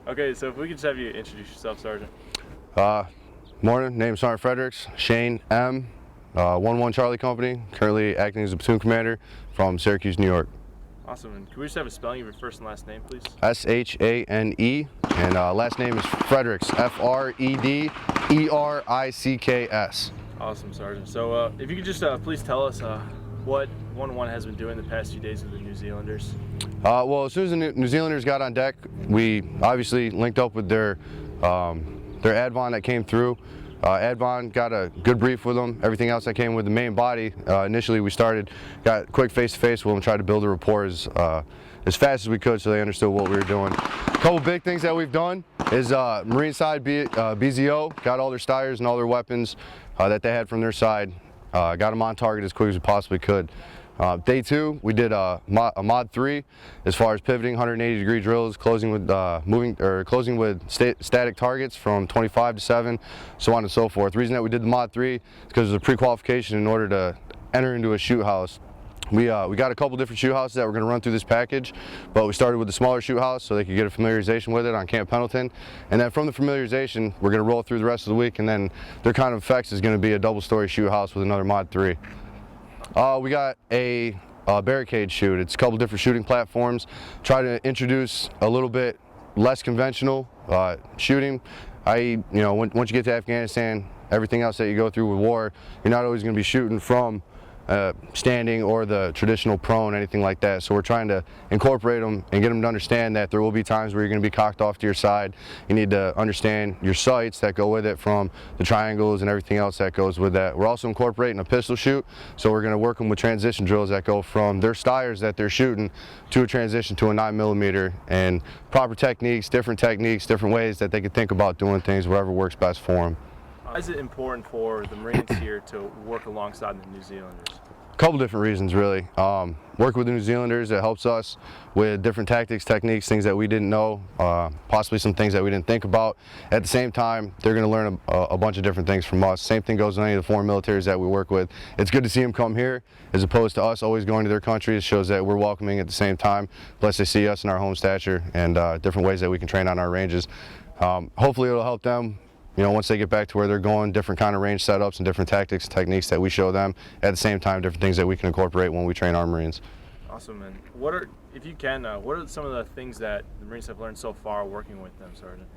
Okay, so if we could just have you introduce yourself, Sergeant. Morning, name's Sergeant Fredericks, Shane M, 1-1 Charlie Company, currently acting as a platoon commander from Syracuse, New York. Awesome, and can we just have a spelling of your first and last name, please? S-H-A-N-E, and last name is Fredericks, F-R-E-D-E-R-I-C-K-S. Awesome, Sergeant. So if you could just please tell us what 1-1 has been doing the past few days with the New Zealanders. Well, as soon as the New Zealanders got on deck, we obviously linked up with their advon that came through. Advon got a good brief with them. Everything else that came with the main body, initially we got quick face-to-face with them, tried to build a rapport as fast as we could so they understood what we were doing. A couple big things that we've done is Marine side BZO, got all their stires and all their weapons that they had from their side, got them on target as quick as we possibly could. Day 2, we did a mod 3 as far as pivoting 180-degree drills, closing with static targets from 25 to 7, so on and so forth. The reason that we did the mod 3 is because it was a pre-qualification in order to enter into a shoot house. We got a couple different shoot houses that we're going to run through this package, but we started with the smaller shoot house so they could get a familiarization with it on Camp Pendleton, and then from the familiarization we're going to roll through the rest of the week, and then their kind of effects is going to be a double-story shoot house with another mod 3. We got a barricade shoot. It's a couple different shooting platforms. Try to introduce a little bit less conventional shooting. Once you get to Afghanistan, everything else that you go through with war, you're not always going to be shooting from standing or the traditional prone, anything like that. So we're trying to incorporate them and get them to understand that there will be times where you're going to be cocked off to your side. You need to understand your sights that go with it, from the triangles and everything else that goes with that. We're also incorporating a pistol shoot, so we're going to work them with transition drills that go from their stires that they're shooting to a transition to a 9mm, and proper techniques, different ways that they can think about doing things, whatever works best for them. Why is it important for the Marines here to work alongside the New Zealanders? A couple different reasons, really. Work with the New Zealanders, it helps us with different tactics, techniques, things that we didn't know, possibly some things that we didn't think about. At the same time, they're going to learn a bunch of different things from us. Same thing goes with any of the foreign militaries that we work with. It's good to see them come here as opposed to us always going to their country. It shows that we're welcoming at the same time, plus they see us in our home stature and different ways that we can train on our ranges. Hopefully it'll help them, once they get back to where they're going, different kind of range setups and different tactics and techniques that we show them. At the same time, different things that we can incorporate when we train our Marines. Awesome, and if you can, what are some of the things that the Marines have learned so far working with them, Sergeant?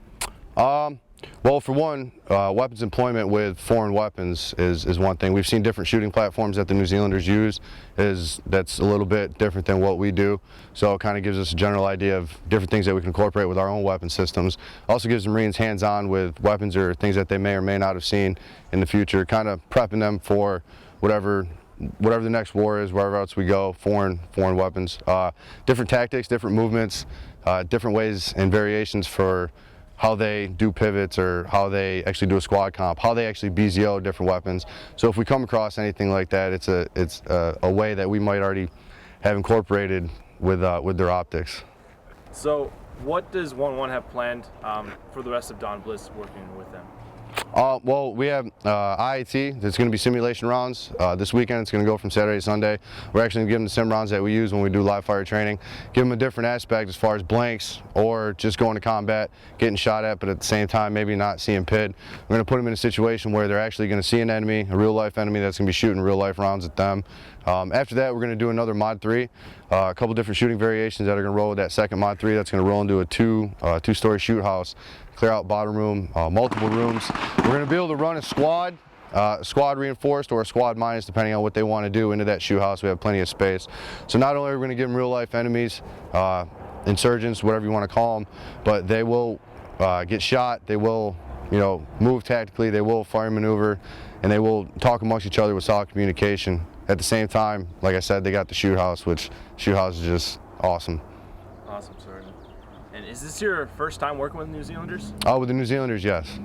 Well, for one, weapons employment with foreign weapons is one thing. We've seen different shooting platforms that the New Zealanders use that's a little bit different than what we do. So it kind of gives us a general idea of different things that we can incorporate with our own weapon systems. Also gives the Marines hands-on with weapons or things that they may or may not have seen in the future, kind of prepping them for whatever the next war is, wherever else we go, foreign weapons. Different tactics, different movements, different ways and variations for how they do pivots, or how they actually do a squad comp, how they actually BZO different weapons. So if we come across anything like that, it's a way that we might already have incorporated with their optics. So what does 1-1 have planned for the rest of Dawn Blitz working with them? Well, we have IAT. There's going to be simulation rounds this weekend. It's going to go from Saturday to Sunday. We're actually going to give them the sim rounds that we use when we do live fire training. Give them a different aspect as far as blanks or just going to combat, getting shot at, but at the same time maybe not seeing PID. We're going to put them in a situation where they're actually going to see an enemy, a real life enemy that's going to be shooting real life rounds at them. After that, we're going to do another mod 3, a couple different shooting variations that are going to roll with that second mod 3. That's going to roll into a two-story shoot house, clear out bottom room, multiple rooms. We're going to be able to run a squad reinforced or a squad minus, depending on what they want to do, into that shoot house. We have plenty of space. So not only are we going to give them real life enemies, insurgents, whatever you want to call them, but they will get shot, they will move tactically, they will fire maneuver, and they will talk amongst each other with solid communication. At the same time, like I said, they got the shoot house, which shoot house is just awesome. Awesome, Sergeant. And is this your first time working with New Zealanders? Oh, with the New Zealanders, yes.